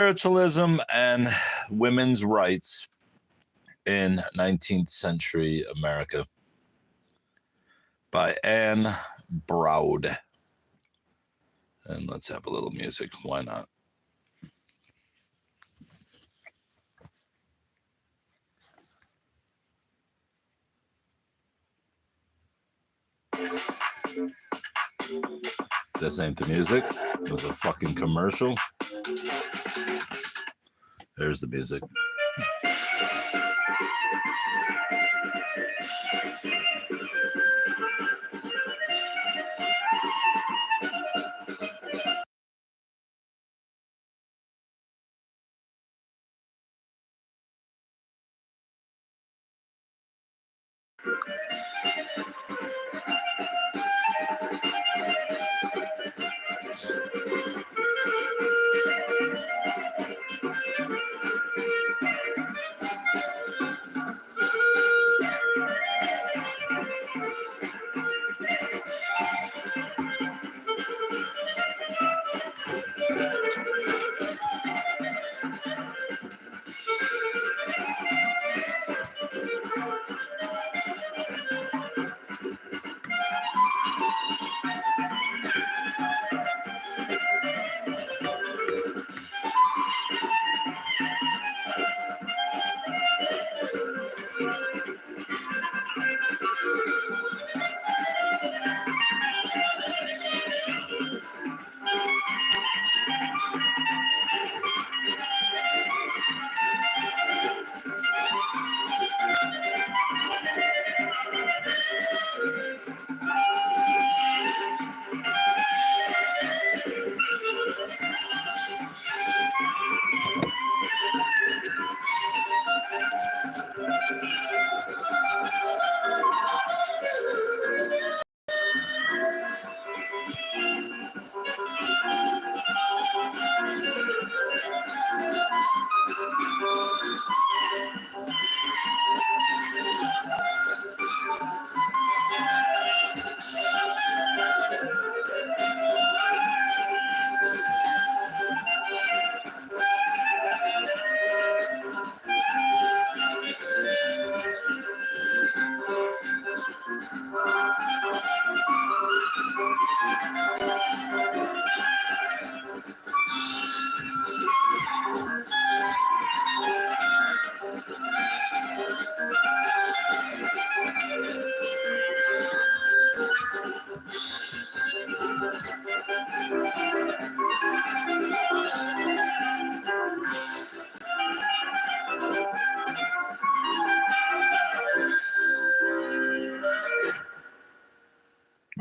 Spiritualism and Women's Rights in 19th Century America by Anne Braude. And let's have a little music. Why not? This ain't the music. It was a fucking commercial. There's the music.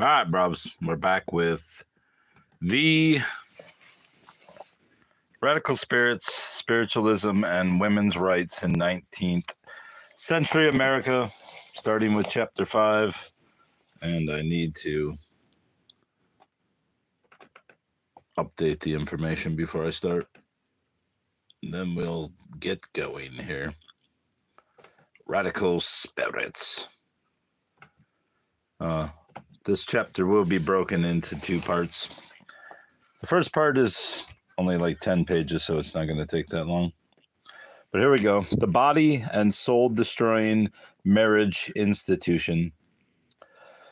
All right, brobs, we're back with the Radical Spirits, Spiritualism, and Women's Rights in 19th Century America, starting with Chapter 5. And I need to update the information before I start. Then we'll get going here. Radical Spirits. This chapter will be broken into two parts. The first part is only like 10 pages, so it's not going to take that long. But here we go. The body and soul destroying marriage institution.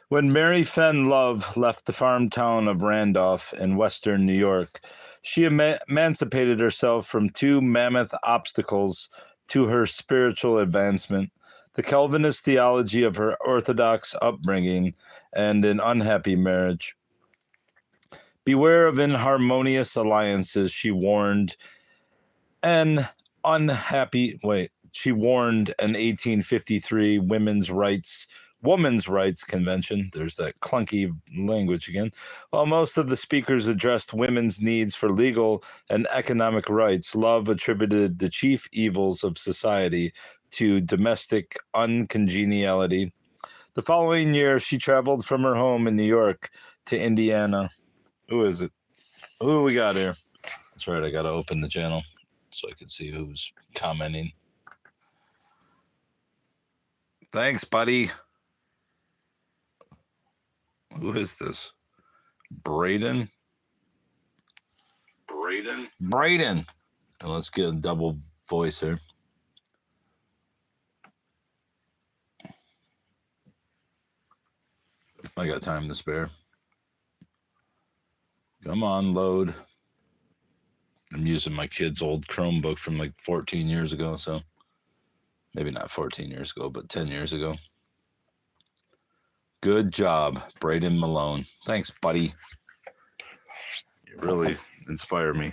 When Mary Fenn Love left the farm town of Randolph in western New York, she emancipated herself from two mammoth obstacles to her spiritual advancement: the Calvinist theology of her Orthodox upbringing and an unhappy marriage. Beware of inharmonious alliances, she warned an 1853 women's rights convention. There's that clunky language again. While most of the speakers addressed women's needs for legal and economic rights, Love attributed the chief evils of society to domestic uncongeniality. The following year, she traveled from her home in New York to Indiana. Who is it? Who we got here? That's right, I got to open the channel so I can see who's commenting. Thanks, buddy. Who is this? Braden. And let's get a double voice here. I got time to spare. Come on, load. I'm using my kid's old Chromebook from like 14 years ago, so maybe not 14 years ago, but 10 years ago. Good job, Braden Malone. Thanks, buddy. You really inspire me.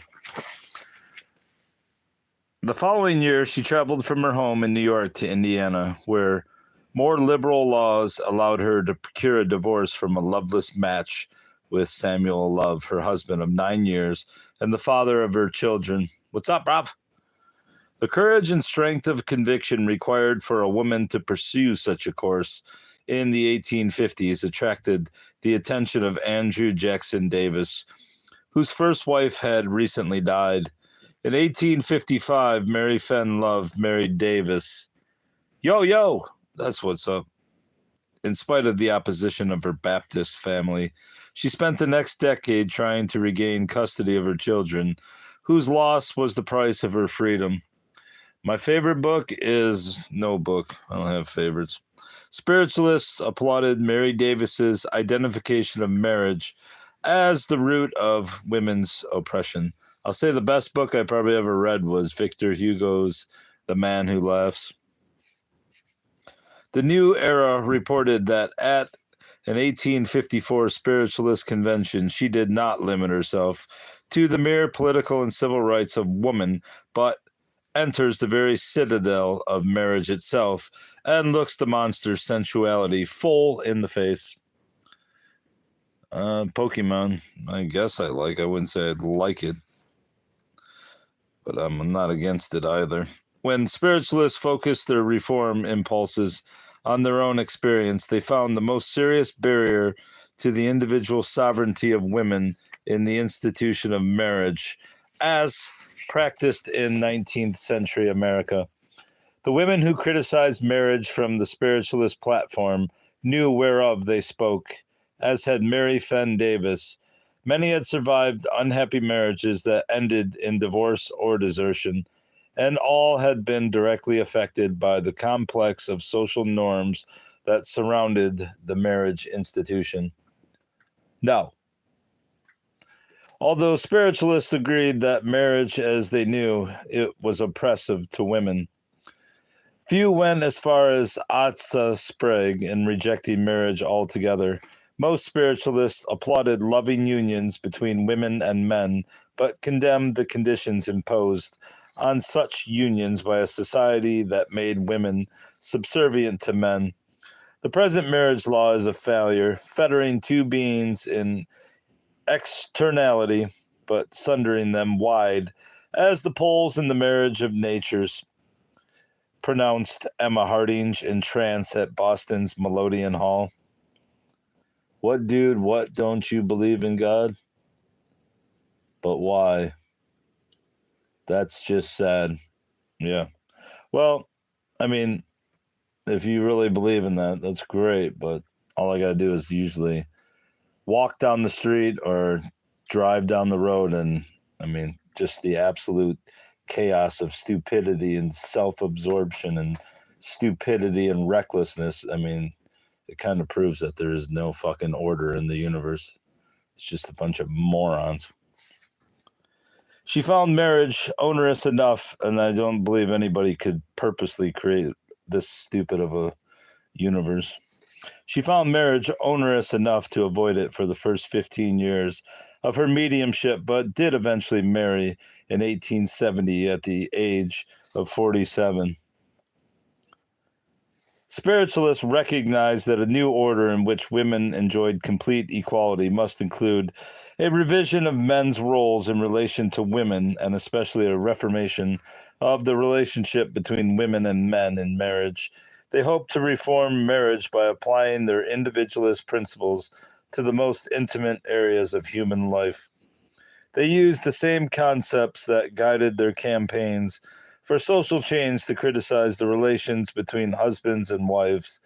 The following year, she traveled from her home in New York to Indiana, where more liberal laws allowed her to procure a divorce from a loveless match with Samuel Love, her husband of 9 years, and the father of her children. What's up, bruv? The courage and strength of conviction required for a woman to pursue such a course in the 1850s attracted the attention of Andrew Jackson Davis, whose first wife had recently died. In 1855, Mary Fenn Love married Davis. Yo, that's what's up. In spite of the opposition of her Baptist family, she spent the next decade trying to regain custody of her children, whose loss was the price of her freedom. My favorite book is no book. I don't have favorites. Spiritualists applauded Mary Davis's identification of marriage as the root of women's oppression. I'll say the best book I probably ever read was Victor Hugo's The Man Who Laughs. The New Era reported that at an 1854 spiritualist convention, she did not limit herself to the mere political and civil rights of woman, but enters the very citadel of marriage itself and looks the monster's sensuality full in the face. Pokemon, I guess I like. I wouldn't say I'd like it, but I'm not against it either. When spiritualists focused their reform impulses on their own experience, they found the most serious barrier to the individual sovereignty of women in the institution of marriage, as practiced in 19th-century America. The women who criticized marriage from the spiritualist platform knew whereof they spoke, as had Mary Fenn Davis. Many had survived unhappy marriages that ended in divorce or desertion, and all had been directly affected by the complex of social norms that surrounded the marriage institution. Now, although spiritualists agreed that marriage as they knew it was oppressive to women, few went as far as Atza Sprague in rejecting marriage altogether. Most spiritualists applauded loving unions between women and men, but condemned the conditions imposed on such unions by a society that made women subservient to men. The present marriage law is a failure, fettering two beings in externality, but sundering them wide, as the poles in the marriage of natures, pronounced Emma Hardinge in trance at Boston's Melodeon Hall. What, dude, what, don't you believe in God? But why? That's just sad. Yeah. Well, I mean, if you really believe in that, that's great, but all I got to do is usually walk down the street or drive down the road, and I mean, just the absolute chaos of stupidity and self-absorption and stupidity and recklessness. I mean, it kind of proves that there is no fucking order in the universe. It's just a bunch of morons. She found marriage onerous enough, and I don't believe anybody could purposely create this stupid of a universe. She found marriage onerous enough to avoid it for the first 15 years of her mediumship, but did eventually marry in 1870 at the age of 47. Spiritualists recognized that a new order in which women enjoyed complete equality must include a revision of men's roles in relation to women, and especially a reformation of the relationship between women and men in marriage. They hoped to reform marriage by applying their individualist principles to the most intimate areas of human life. They used the same concepts that guided their campaigns for social change to criticize the relations between husbands and wives,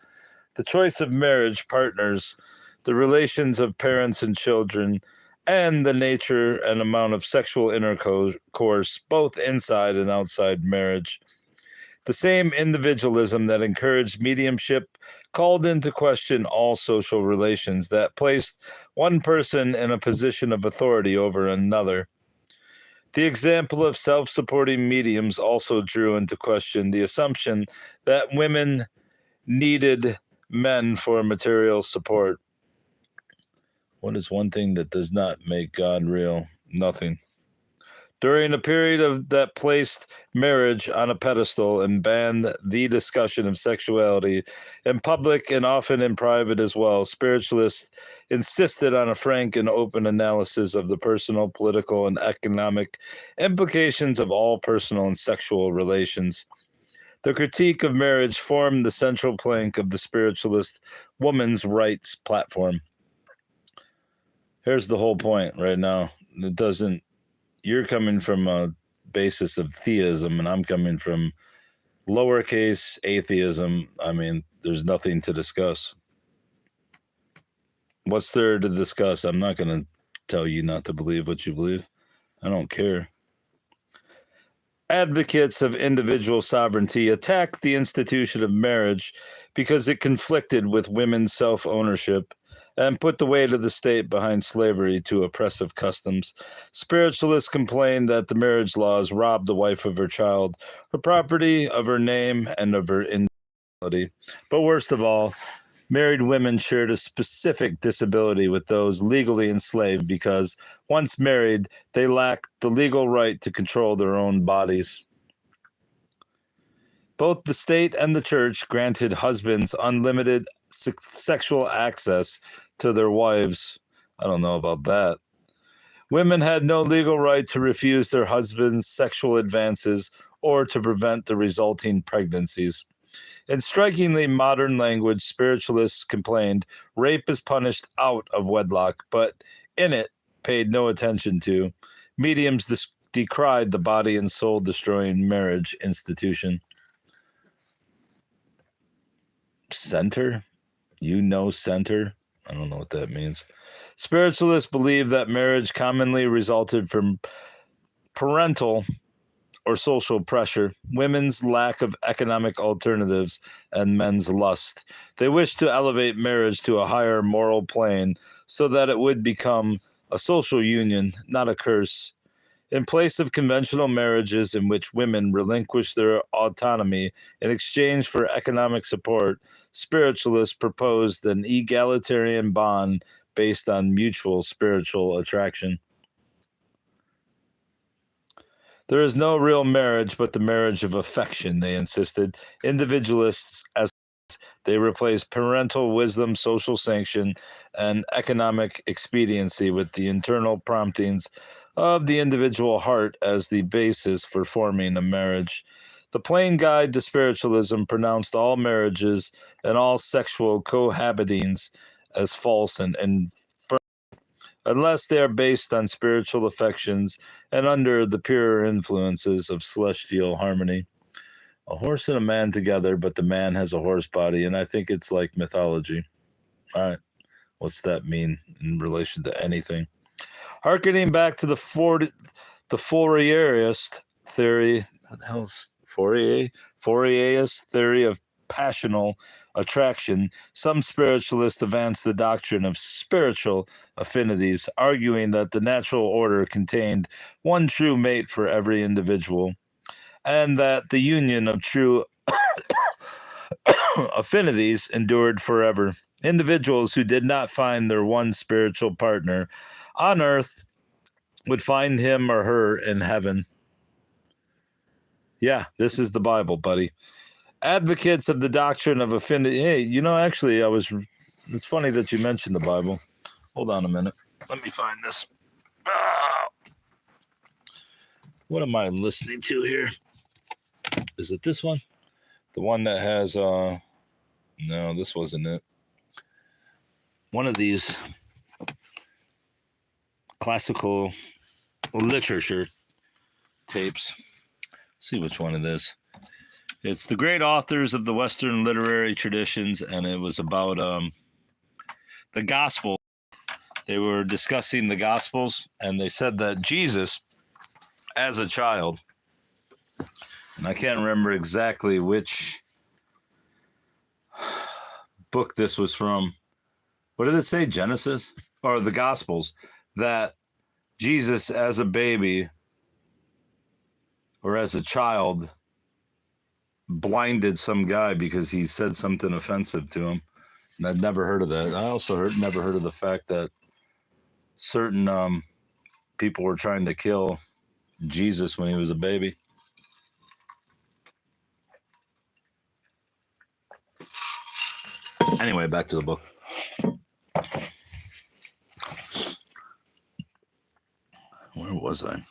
the choice of marriage partners, the relations of parents and children, and the nature and amount of sexual intercourse, both inside and outside marriage. The same individualism that encouraged mediumship called into question all social relations that placed one person in a position of authority over another. The example of self-supporting mediums also drew into question the assumption that women needed men for material support. What is one thing that does not make God real? Nothing. During a period that placed marriage on a pedestal and banned the discussion of sexuality in public and often in private as well, spiritualists insisted on a frank and open analysis of the personal, political, and economic implications of all personal and sexual relations. The critique of marriage formed the central plank of the spiritualist woman's rights platform. Here's the whole point right now. You're coming from a basis of theism, and I'm coming from lowercase atheism. I mean, there's nothing to discuss. What's there to discuss? I'm not going to tell you not to believe what you believe. I don't care. Advocates of individual sovereignty attacked the institution of marriage because it conflicted with women's self-ownership and put the weight of the state behind slavery to oppressive customs. Spiritualists complained that the marriage laws robbed the wife of her child, her property, of her name, and of her individuality. But worst of all, married women shared a specific disability with those legally enslaved because, once married, they lacked the legal right to control their own bodies. Both the state and the church granted husbands unlimited sexual access to their wives. I don't know about that. Women had no legal right to refuse their husbands' sexual advances or to prevent the resulting pregnancies. In strikingly modern language, spiritualists complained rape is punished out of wedlock, but in it paid no attention to. Mediums decried the body and soul destroying marriage institution. Center? Center? I don't know what that means. Spiritualists believe that marriage commonly resulted from parental or social pressure, women's lack of economic alternatives, and men's lust. They wish to elevate marriage to a higher moral plane so that it would become a social union, not a curse. In place of conventional marriages in which women relinquish their autonomy in exchange for economic support, spiritualists proposed an egalitarian bond based on mutual spiritual attraction. There is no real marriage but the marriage of affection, they insisted. Individualists, as they replaced parental wisdom, social sanction, and economic expediency with the internal promptings of the individual heart as the basis for forming a marriage. The plain guide to spiritualism pronounced all marriages and all sexual cohabitings as false and infirm, unless they are based on spiritual affections and under the purer influences of celestial harmony. A horse and a man together, but the man has a horse body, and I think it's like mythology. All right, what's that mean in relation to anything? Harkening back to the Fourierist theory, what the hell's Fourierist theory of passional attraction, some spiritualists advance the doctrine of spiritual affinities, arguing that the natural order contained one true mate for every individual, and that the union of true affinities endured forever. Individuals who did not find their one spiritual partner on earth would find him or her in heaven. Yeah, this is the Bible, buddy. Advocates of the doctrine of affinity. Hey, actually, it's funny that you mentioned the Bible. Hold on a minute. Let me find this. What am I listening to here? Is it this one? The one that has, no, this wasn't it. One of these classical literature tapes. See which one it is. It's the great authors of the Western literary traditions, and it was about the gospel they were discussing the Gospels, and they said that Jesus, as a child, and I can't remember exactly which book this was from. What did it say? Genesis? Or the Gospels? That Jesus, as a baby or as a child, blinded some guy because he said something offensive to him. And I'd never heard of that. I also never heard of the fact that certain people were trying to kill Jesus when he was a baby. Anyway, back to the book. Where was I?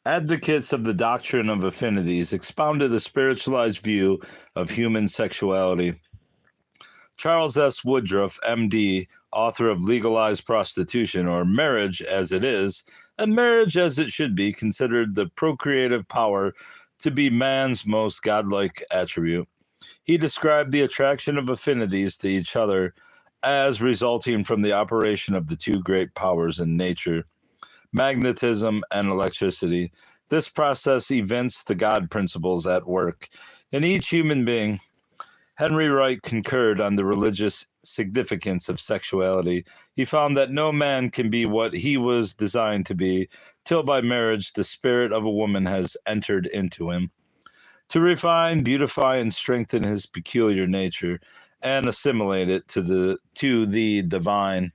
Advocates of the doctrine of affinities expounded the spiritualized view of human sexuality. Charles S. Woodruff, M.D., author of Legalized Prostitution, or Marriage as It Is, and Marriage as It Should Be, considered the procreative power to be man's most godlike attribute. He described the attraction of affinities to each other as resulting from the operation of the two great powers in nature, magnetism and electricity. This process evinced the God principles at work in each human being. Henry Wright concurred on the religious significance of sexuality. He found that no man can be what he was designed to be till by marriage the spirit of a woman has entered into him, to refine, beautify, and strengthen his peculiar nature and assimilate it to the divine.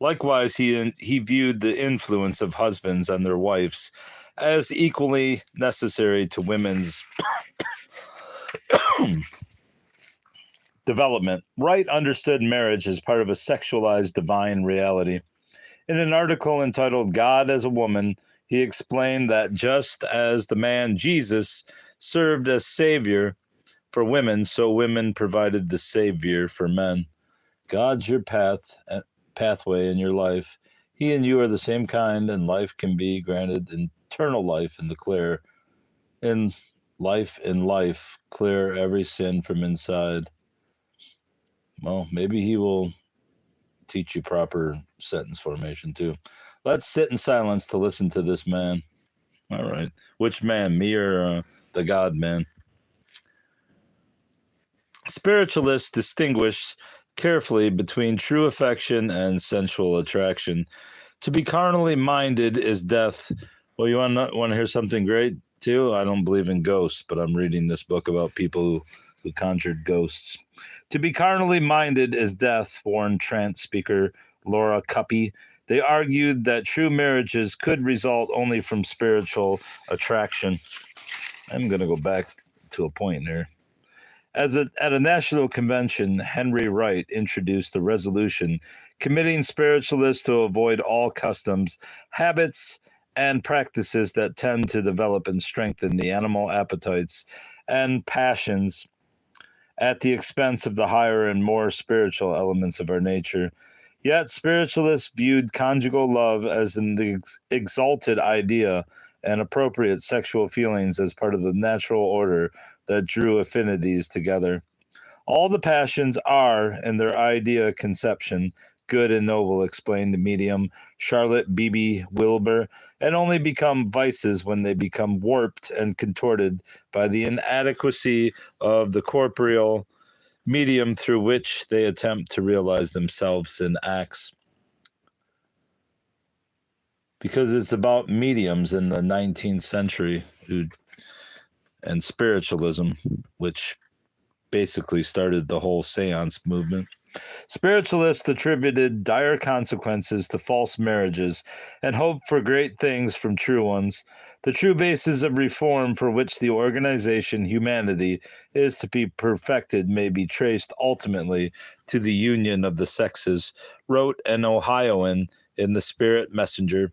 Likewise, he viewed the influence of husbands and their wives as equally necessary to women's development. Wright understood marriage as part of a sexualized divine reality. In an article entitled God as a Woman, he explained that just as the man Jesus served as savior for women, so women provided the savior for men. God's your pathway in your life. He and you are the same kind, and life can be granted eternal life in the clear. In life, clear every sin from inside. Well, maybe he will teach you proper sentence formation too. Let's sit in silence to listen to this man. All right. Which man, me or the God man? Spiritualists distinguish carefully between true affection and sensual attraction. To be carnally minded is death. Well, you want to hear something great too? I don't believe in ghosts, but I'm reading this book about people who conjured ghosts. To be carnally minded is death, warned trance speaker Laura Cuppy. They argued that true marriages could result only from spiritual attraction. I'm going to go back to a point here. At a national convention, Henry Wright introduced a resolution committing spiritualists to avoid all customs, habits, and practices that tend to develop and strengthen the animal appetites and passions at the expense of the higher and more spiritual elements of our nature. Yet spiritualists viewed conjugal love as an exalted idea and appropriate sexual feelings as part of the natural order that drew affinities together. All the passions are, in their idea conception, good and noble, explained medium Charlotte Beebe Wilbur, and only become vices when they become warped and contorted by the inadequacy of the corporeal medium through which they attempt to realize themselves in acts. Because it's about mediums in the 19th century and spiritualism, which basically started the whole seance movement. Spiritualists attributed dire consequences to false marriages and hoped for great things from true ones. The true basis of reform for which the organization humanity is to be perfected may be traced ultimately to the union of the sexes, wrote an Ohioan in the Spirit Messenger.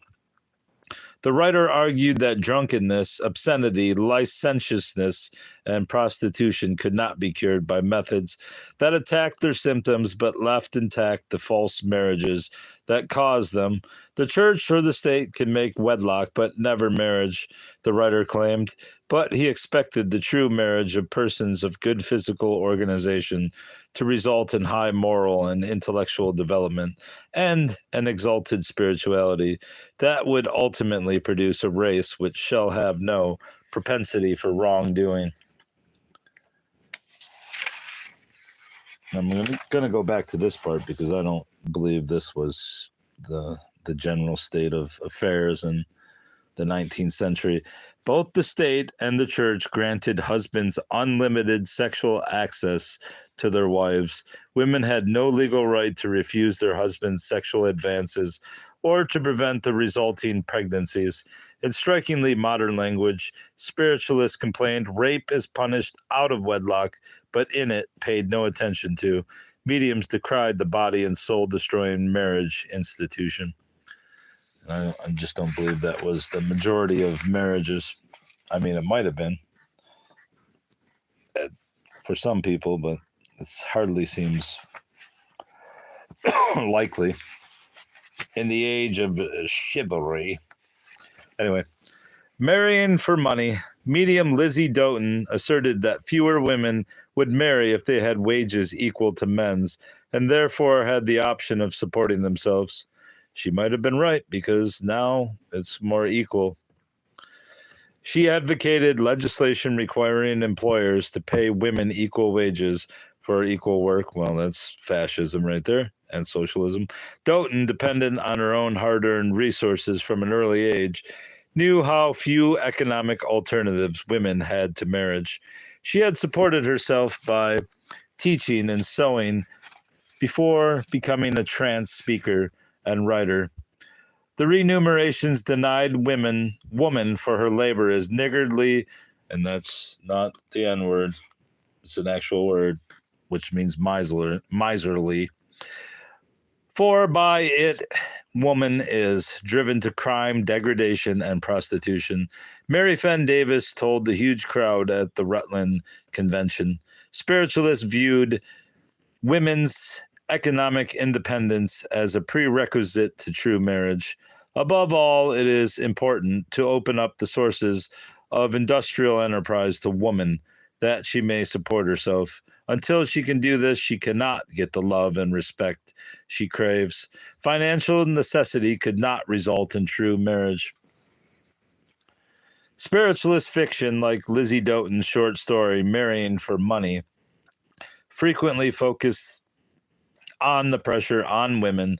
The writer argued that drunkenness, obscenity, licentiousness, and prostitution could not be cured by methods that attacked their symptoms but left intact the false marriages that cause them. The church or the state can make wedlock, but never marriage, the writer claimed. But he expected the true marriage of persons of good physical organization to result in high moral and intellectual development and an exalted spirituality that would ultimately produce a race which shall have no propensity for wrongdoing. I'm going to go back to this part because I don't believe this was the general state of affairs in the 19th century. Both the state and the church granted husbands unlimited sexual access to their wives. Women had no legal right to refuse their husbands' sexual advances or to prevent the resulting pregnancies. In strikingly modern language, spiritualists complained rape is punished out of wedlock, but in it paid no attention to. Mediums decried the body and soul destroying marriage institution. I just don't believe that was the majority of marriages. I mean, it might have been for some people, but it hardly seems likely in the age of chivalry. Anyway, marrying for money. Medium Lizzie Doughton asserted that fewer women would marry if they had wages equal to men's, and therefore had the option of supporting themselves. She might have been right, because now it's more equal. She advocated legislation requiring employers to pay women equal wages for equal work. Well, that's fascism right there, and socialism. Doughton, dependent on her own hard-earned resources from an early age, knew how few economic alternatives women had to marriage. She had supported herself by teaching and sewing before becoming a trance speaker and writer. The remunerations denied woman for her labor is niggardly, and that's not the N-word. It's an actual word, which means miserly. For by it, woman is driven to crime, degradation, and prostitution. Mary Fenn Davis told the huge crowd at the Rutland Convention. Spiritualists viewed women's economic independence as a prerequisite to true marriage. Above all, it is important to open up the sources of industrial enterprise to woman, that she may support herself. Until she can do this, she cannot get the love and respect she craves. Financial necessity could not result in true marriage. Spiritualist fiction, like Lizzie Doughton's short story, Marrying for Money, frequently focused on the pressure on women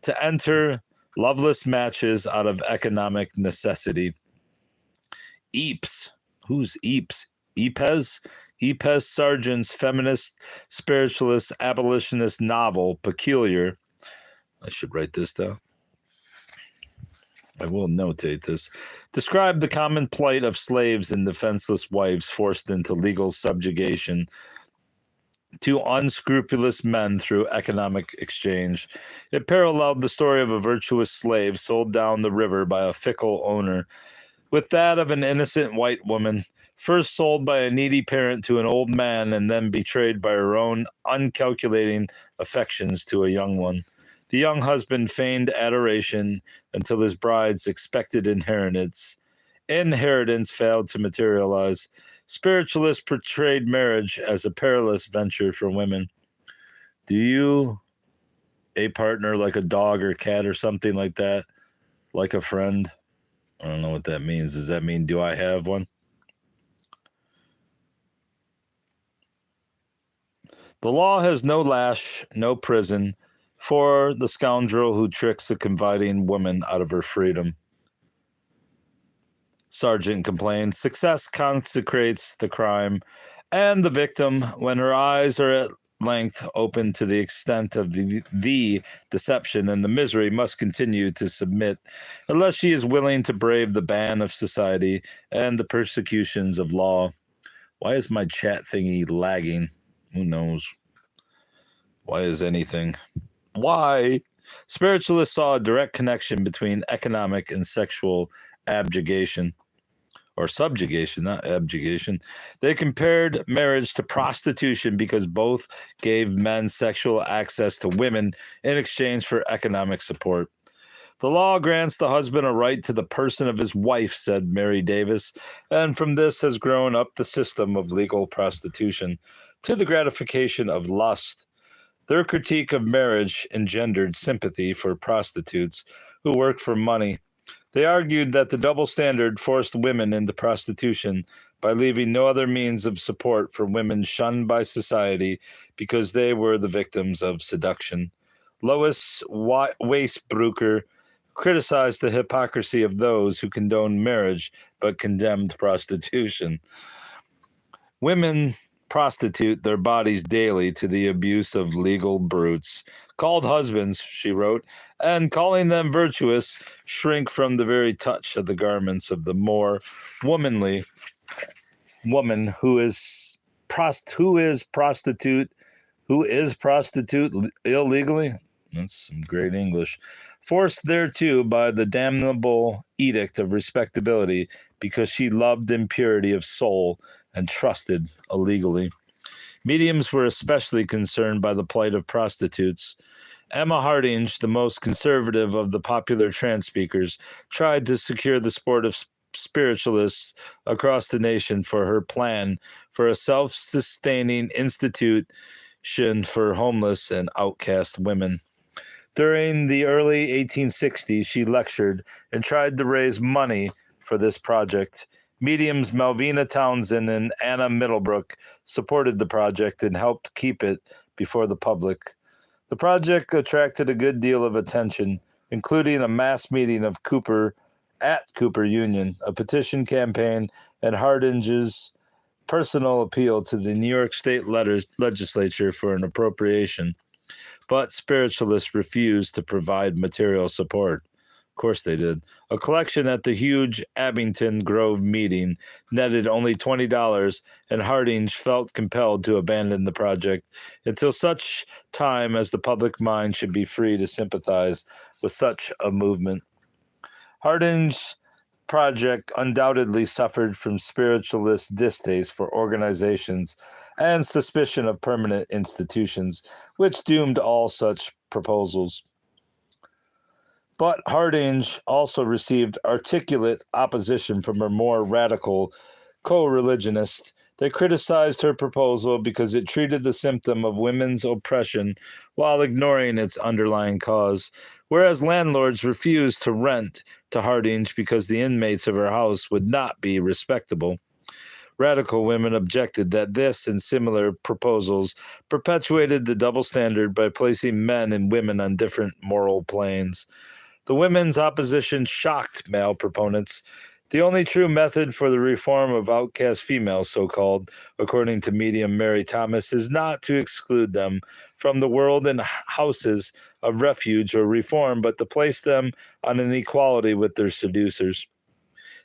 to enter loveless matches out of economic necessity. Eepes. Who's Eepes? Epes Sargent's feminist, spiritualist, abolitionist novel, Peculiar. I should write this down. I will notate this. Described the common plight of slaves and defenseless wives forced into legal subjugation to unscrupulous men through economic exchange. It paralleled the story of a virtuous slave sold down the river by a fickle owner with that of an innocent white woman, first sold by a needy parent to an old man and then betrayed by her own uncalculating affections to a young one. The young husband feigned adoration until his bride's expected inheritance failed to materialize. Spiritualists portrayed marriage as a perilous venture for women. Do you, a partner like a dog or cat or something like that, like a friend? I don't know what that means. Does that mean, do I have one? The law has no lash, no prison for the scoundrel who tricks a confiding woman out of her freedom. Sargent complained, success consecrates the crime and the victim when her eyes are at length open to the extent of the deception, and the misery must continue to submit unless she is willing to brave the ban of society and the persecutions of law. Why is my chat thingy lagging? Who knows? Why is anything? Why? Spiritualists saw a direct connection between economic and sexual abjugation, or subjugation, not abjugation. They compared marriage to prostitution because both gave men sexual access to women in exchange for economic support. The law grants the husband a right to the person of his wife, said Mary Davis, and from this has grown up the system of legal prostitution to the gratification of lust. Their critique of marriage engendered sympathy for prostitutes who work for money. They argued that the double standard forced women into prostitution by leaving no other means of support for women shunned by society because they were the victims of seduction. Lois Weisbrucker criticized the hypocrisy of those who condoned marriage but condemned prostitution. Women prostitute their bodies daily to the abuse of legal brutes, called husbands, she wrote, and calling them virtuous, shrink from the very touch of the garments of the more womanly woman who is prostitute illegally. That's some great English. Forced thereto by the damnable edict of respectability because she loved impurity of soul and trusted illegally. Mediums were especially concerned by the plight of prostitutes. Emma Hardinge, the most conservative of the popular trance speakers, tried to secure the support of spiritualists across the nation for her plan for a self-sustaining institution for homeless and outcast women. During the early 1860s, she lectured and tried to raise money for this project. Mediums Malvina Townsend and Anna Middlebrook supported the project and helped keep it before the public. The project attracted a good deal of attention, including a mass meeting of Cooper Union, a petition campaign, and Hardinge's personal appeal to the New York State legislature for an appropriation. But spiritualists refused to provide material support. Of course they did. A collection at the huge Abington Grove meeting netted only $20, and Hardinge felt compelled to abandon the project until such time as the public mind should be free to sympathize with such a movement. Hardinge's project undoubtedly suffered from spiritualist distaste for organizations and suspicion of permanent institutions, which doomed all such proposals. But Hardinge also received articulate opposition from her more radical co-religionists. They criticized her proposal because it treated the symptom of women's oppression while ignoring its underlying cause, whereas landlords refused to rent to Hardinge because the inmates of her house would not be respectable. Radical women objected that this and similar proposals perpetuated the double standard by placing men and women on different moral planes. The women's opposition shocked male proponents. The only true method for the reform of outcast females, so-called, according to medium Mary Thomas, is not to exclude them from the world and houses of refuge or reform, but to place them on an equality with their seducers,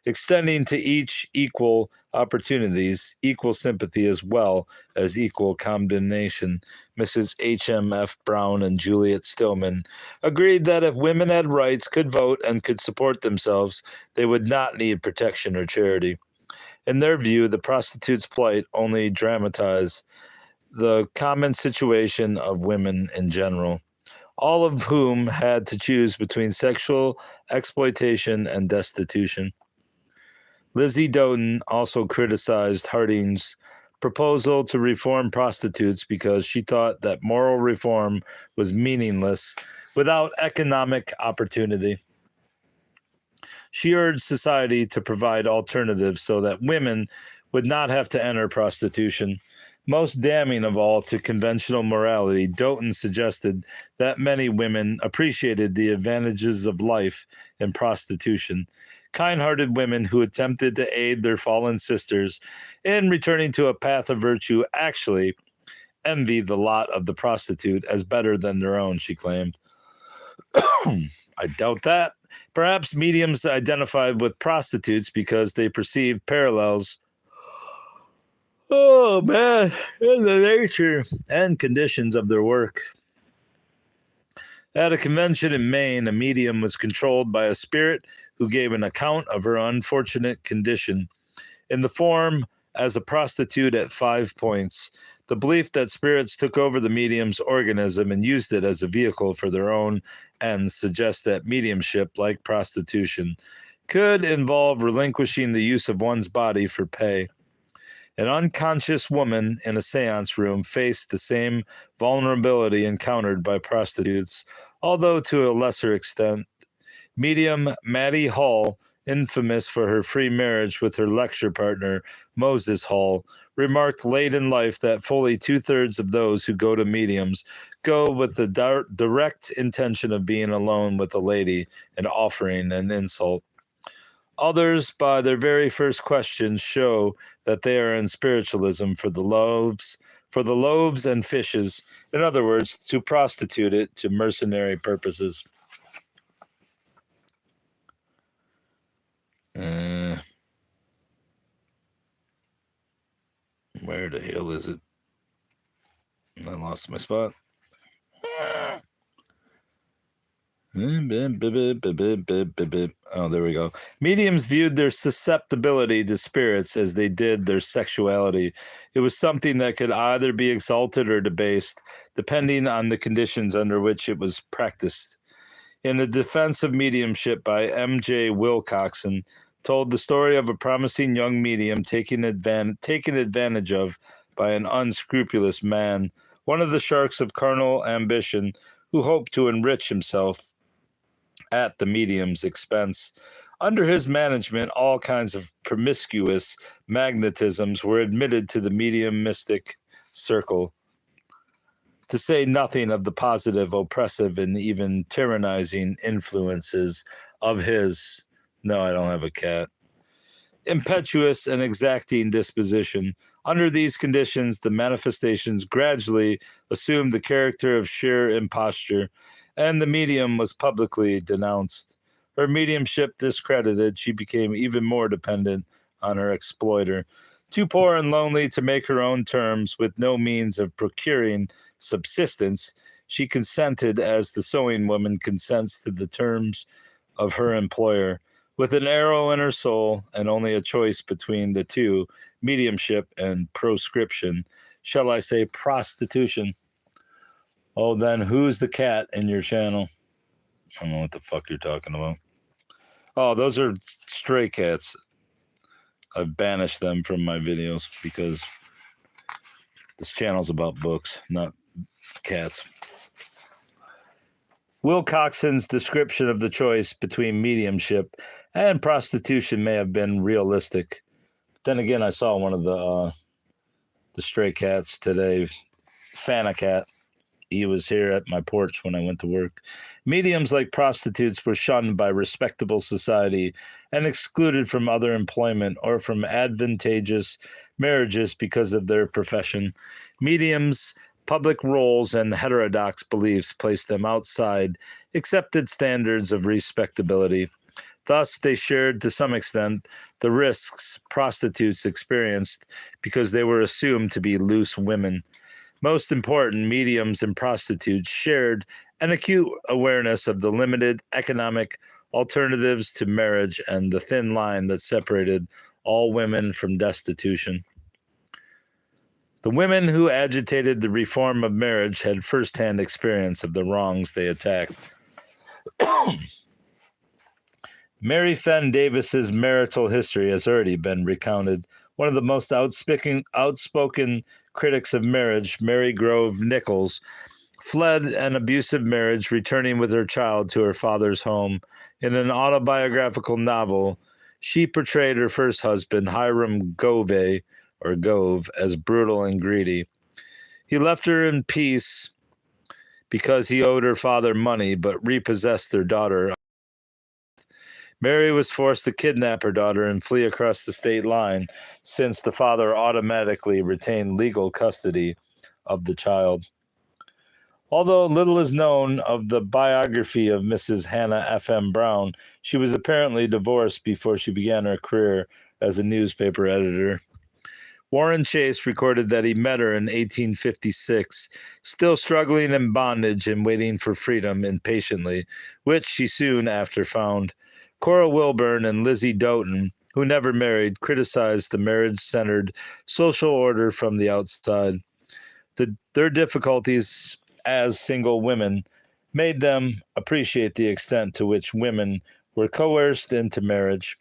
extending to each equal opportunities, equal sympathy as well as equal condemnation. Mrs. H.M.F. Brown and Juliet Stillman agreed that if women had rights, could vote, and could support themselves, they would not need protection or charity. In their view, the prostitute's plight only dramatized the common situation of women in general, all of whom had to choose between sexual exploitation and destitution. Lizzie Doughton also criticized Hardinge's proposal to reform prostitutes because she thought that moral reform was meaningless without economic opportunity. She urged society to provide alternatives so that women would not have to enter prostitution. Most damning of all to conventional morality, Doughton suggested that many women appreciated the advantages of life in prostitution. Kind-hearted women who attempted to aid their fallen sisters in returning to a path of virtue actually envied the lot of the prostitute as better than their own, she claimed. I doubt that. Perhaps mediums identified with prostitutes because they perceived parallels in the nature and conditions of their work. At a convention in Maine, a medium was controlled by a spirit who gave an account of her unfortunate condition. in the form as a prostitute at 5 points. The belief that spirits took over the medium's organism and used it as a vehicle for their own ends suggests that mediumship, like prostitution, could involve relinquishing the use of one's body for pay. An unconscious woman in a seance room faced the same vulnerability encountered by prostitutes, although to a lesser extent. Medium Maddie Hall, infamous for her free marriage with her lecture partner, Moses Hall, remarked late in life that fully 2/3 of those who go to mediums go with the direct intention of being alone with a lady and offering an insult. Others, by their very first questions, show that they are in spiritualism for the loaves and fishes. In other words, to prostitute it to mercenary purposes. Where the hell is it? I lost my spot. Oh, there we go. Mediums viewed their susceptibility to spirits as they did their sexuality. It was something that could either be exalted or debased, depending on the conditions under which it was practiced. In A Defense of Mediumship by M.J. Wilcoxon, told the story of a promising young medium taken advantage of by an unscrupulous man, one of the sharks of carnal ambition, who hoped to enrich himself at the medium's expense. Under his management, all kinds of promiscuous magnetisms were admitted to the medium mystic circle, to say nothing of the positive, oppressive, and even tyrannizing influences of his, no, I don't have a cat, impetuous and exacting disposition. Under these conditions, the manifestations gradually assumed the character of sheer imposture, and the medium was publicly denounced. Her mediumship discredited, she became even more dependent on her exploiter. Too poor and lonely to make her own terms, with no means of procuring subsistence, she consented as the sewing woman consents to the terms of her employer. With an arrow in her soul and only a choice between the two, mediumship and proscription, shall I say prostitution. Oh, then who's the cat in your channel? I don't know what the fuck you're talking about. Oh, those are stray cats. I've banished them from my videos because this channel's about books, not cats. Wilcoxon's description of the choice between mediumship and prostitution may have been realistic. Then again, I saw one of the stray cats today, Fana Cat. He was here at my porch when I went to work. Mediums, like prostitutes, were shunned by respectable society and excluded from other employment or from advantageous marriages because of their profession. Mediums' public roles and heterodox beliefs placed them outside accepted standards of respectability. Thus, they shared to some extent the risks prostitutes experienced because they were assumed to be loose women. Most important, mediums and prostitutes shared an acute awareness of the limited economic alternatives to marriage and the thin line that separated all women from destitution. The women who agitated the reform of marriage had firsthand experience of the wrongs they attacked. Mary Fenn Davis's marital history has already been recounted. One of the most outspoken critics of marriage, Mary Grove Nichols, fled an abusive marriage, returning with her child to her father's home. In an autobiographical novel, she portrayed her first husband, Hiram Gove, as brutal and greedy. He left her in peace because he owed her father money, but repossessed their daughter. Mary was forced to kidnap her daughter and flee across the state line, since the father automatically retained legal custody of the child. Although little is known of the biography of Mrs. Hannah F.M. Brown, she was apparently divorced before she began her career as a newspaper editor. Warren Chase recorded that he met her in 1856, still struggling in bondage and waiting for freedom impatiently, which she soon after found. Cora Wilburn and Lizzie Doughton who never married, criticized the marriage-centered social order from the outside. Their difficulties as single women made them appreciate the extent to which women were coerced into marriage.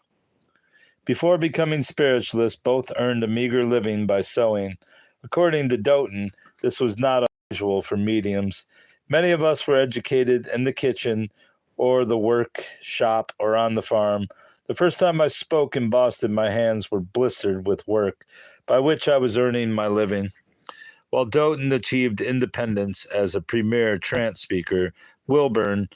Before becoming spiritualists, both earned a meager living by sewing. According to Doughton, this was not unusual for mediums. Many of us were educated in the kitchen or the workshop or on the farm. The first time I spoke in Boston, my hands were blistered with work, by which I was earning my living. While Doughton achieved independence as a premier trance speaker, Wilburn,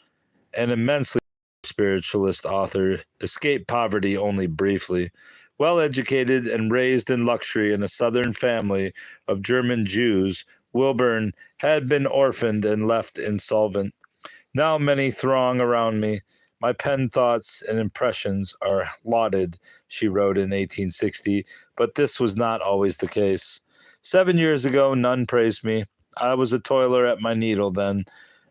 an immensely spiritualist author, escaped poverty only briefly. Well educated and raised in luxury in a southern family of German Jews, Wilburn had been orphaned and left insolvent. Now many throng around me. My pen thoughts and impressions are lauded, she wrote in 1860, but this was not always the case. 7 years ago, none praised me. I was a toiler at my needle then,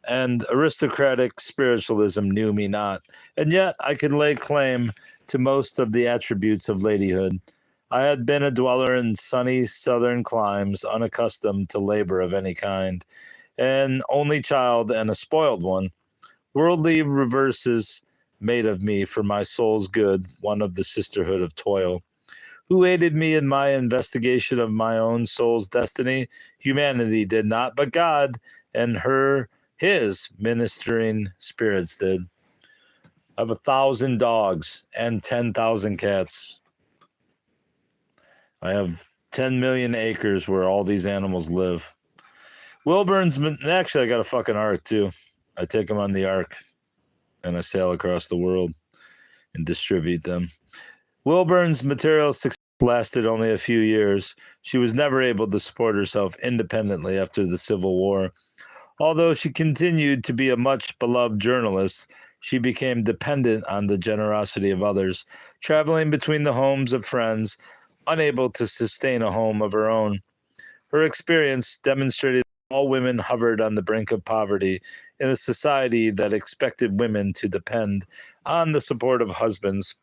and aristocratic spiritualism knew me not. And yet I could lay claim to most of the attributes of ladyhood. I had been a dweller in sunny southern climes, unaccustomed to labor of any kind, an only child and a spoiled one. Worldly reverses made of me, for my soul's good, one of the sisterhood of toil. Who aided me in my investigation of my own soul's destiny? Humanity did not, but God and his ministering spirits did. I have 1,000 dogs and 10,000 cats. I have 10 million acres where all these animals live. Wilburn's, actually, I got a fucking ark too. I take them on the ark and I sail across the world and distribute them. Wilburn's material success lasted only a few years. She was never able to support herself independently after the Civil War. Although she continued to be a much beloved journalist, she became dependent on the generosity of others, traveling between the homes of friends, unable to sustain a home of her own. Her experience demonstrated that all women hovered on the brink of poverty in a society that expected women to depend on the support of husbands.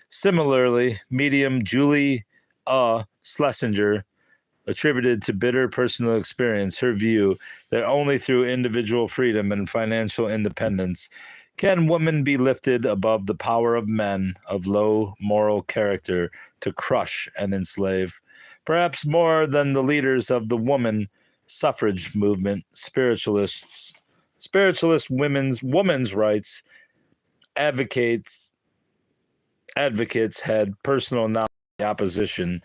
Similarly, medium Julie Schlesinger attributed to bitter personal experience her view that only through individual freedom and financial independence can women be lifted above the power of men of low moral character to crush and enslave. Perhaps more than the leaders of the woman suffrage movement, spiritualist women's rights advocates had personal knowledge of the opposition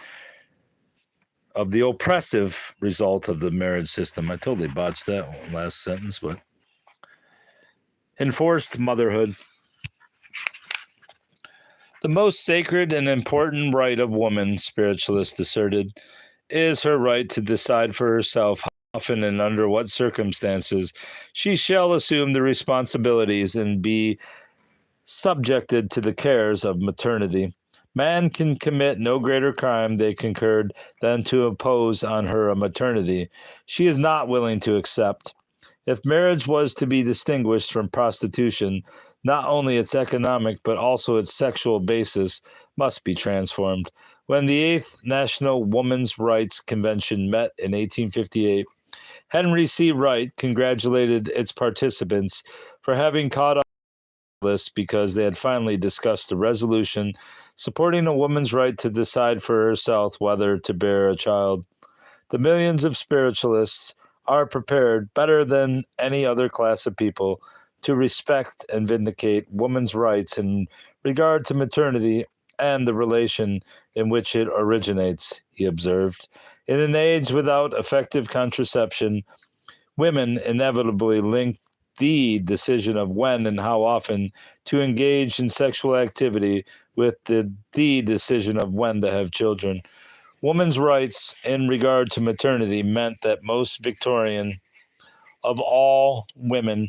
of the oppressive result of the marriage system. I totally botched that last sentence, but enforced motherhood. The most sacred and important right of woman, spiritualists asserted, is her right to decide for herself how often and under what circumstances she shall assume the responsibilities and be subjected to the cares of maternity. Man can commit no greater crime, they concurred, than to impose on her a maternity she is not willing to accept. If marriage was to be distinguished from prostitution, not only its economic but also its sexual basis must be transformed. When the 8th National Women's Rights Convention met in 1858, Henry C. Wright congratulated its participants for having caught on list because they had finally discussed a resolution supporting a woman's right to decide for herself whether to bear a child. The millions of spiritualists are prepared better than any other class of people to respect and vindicate women's rights in regard to maternity and the relation in which it originates, he observed. In an age without effective contraception, women inevitably link the decision of when and how often to engage in sexual activity with the decision of when to have children. Women's rights in regard to maternity meant that most Victorian of all women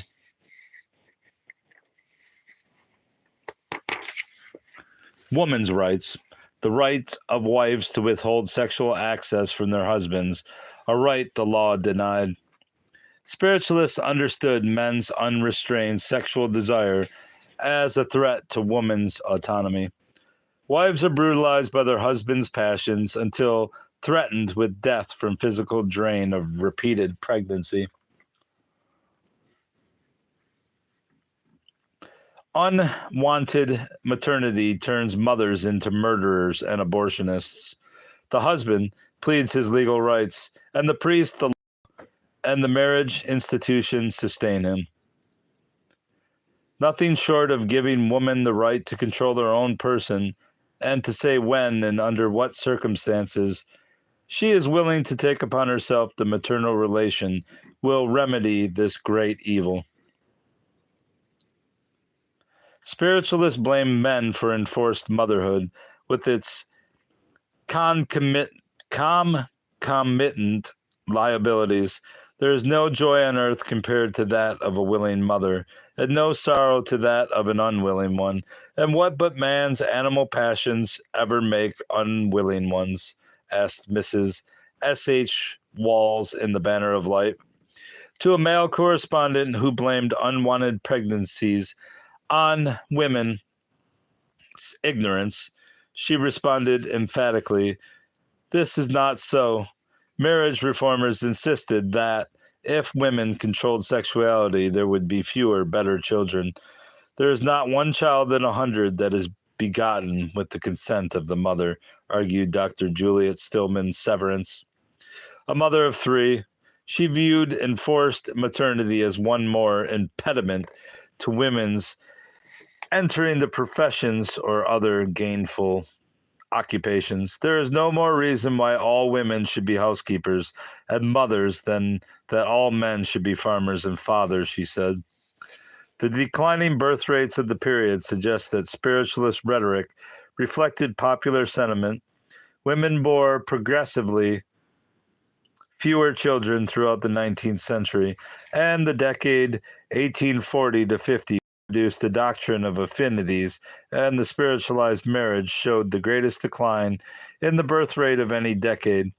women's rights, the right of wives to withhold sexual access from their husbands, a right the law denied. Spiritualists understood men's unrestrained sexual desire as a threat to woman's autonomy. Wives are brutalized by their husbands' passions until threatened with death from physical drain of repeated pregnancy. Unwanted maternity turns mothers into murderers and abortionists. The husband pleads his legal rights, and the priest and the marriage institution sustain him. Nothing short of giving woman the right to control their own person and to say when and under what circumstances she is willing to take upon herself the maternal relation will remedy this great evil. Spiritualists blame men for enforced motherhood with its concomitant liabilities. There is no joy on earth compared to that of a willing mother, and no sorrow to that of an unwilling one. And what but man's animal passions ever make unwilling ones? Asked Mrs. S.H. Walls in The Banner of Light. To a male correspondent who blamed unwanted pregnancies on women's ignorance, she responded emphatically, "This is not so. Marriage reformers insisted that if women controlled sexuality, there would be fewer better children. There is not one child in 100 that is begotten with the consent of the mother," argued Dr. Juliet Stillman Severance. A mother of 3, she viewed enforced maternity as one more impediment to women's entering the professions or other gainful occupations. There is no more reason why all women should be housekeepers and mothers than that all men should be farmers and fathers, she said. The declining birth rates of the period suggest that spiritualist rhetoric reflected popular sentiment. Women bore progressively fewer children throughout the 19th century, and the decade 1840 to 50 produced the doctrine of affinities, and the spiritualized marriage showed the greatest decline in the birth rate of any decade.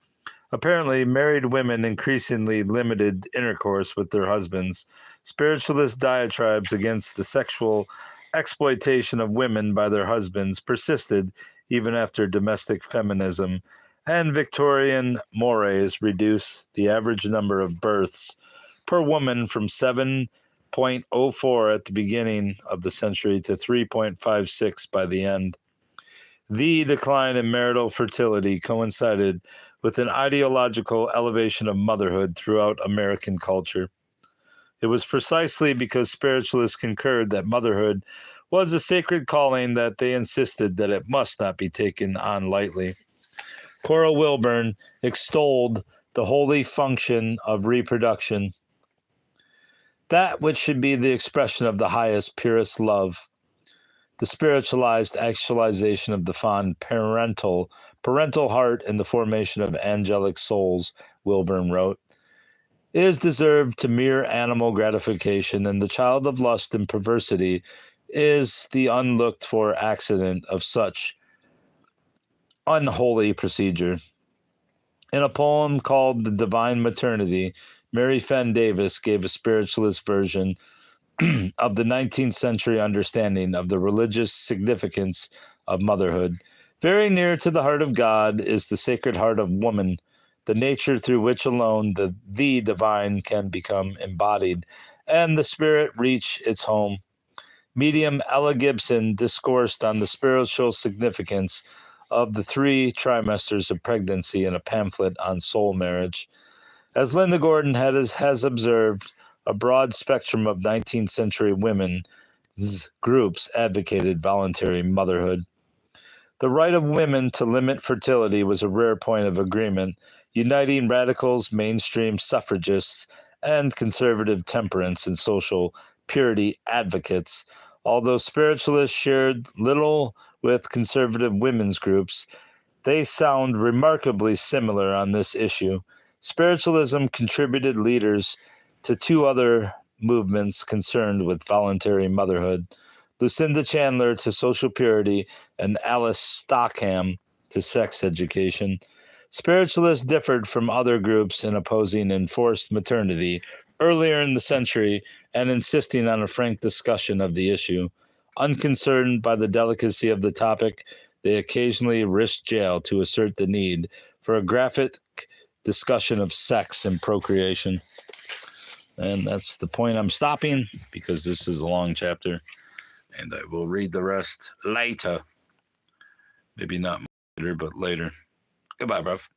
Apparently, married women increasingly limited intercourse with their husbands. Spiritualist diatribes against the sexual exploitation of women by their husbands persisted even after domestic feminism, and Victorian mores reduced the average number of births per woman from 7.04 at the beginning of the century to 3.56 by the end. The decline in marital fertility coincided with an ideological elevation of motherhood throughout American culture. It was precisely because spiritualists concurred that motherhood was a sacred calling that they insisted that it must not be taken on lightly. Cora Wilburn extolled the holy function of reproduction, that which should be the expression of the highest, purest love. The spiritualized actualization of the fond parental heart in the formation of angelic souls, Wilburn wrote, is deserved to mere animal gratification, and the child of lust and perversity is the unlooked-for accident of such unholy procedure. In a poem called The Divine Maternity, Mary Fenn Davis gave a spiritualist version of the 19th century understanding of the religious significance of motherhood. Very near to the heart of God is the sacred heart of woman, the nature through which alone the divine can become embodied and the spirit reach its home. Medium Ella Gibson discoursed on the spiritual significance of the 3 trimesters of pregnancy in a pamphlet on soul marriage. As Linda Gordon has observed, a broad spectrum of 19th century women's groups advocated voluntary motherhood. The right of women to limit fertility was a rare point of agreement, uniting radicals, mainstream suffragists, and conservative temperance and social purity advocates. Although spiritualists shared little with conservative women's groups, they sound remarkably similar on this issue. Spiritualism contributed leaders to 2 other movements concerned with voluntary motherhood: Lucinda Chandler to social purity and Alice Stockham to sex education. Spiritualists differed from other groups in opposing enforced maternity earlier in the century and insisting on a frank discussion of the issue. Unconcerned by the delicacy of the topic, they occasionally risk jail to assert the need for a graphic discussion of sex and procreation. And that's the point I'm stopping, because this is a long chapter, and I will read the rest later. Maybe not later, but later. Goodbye, bruv.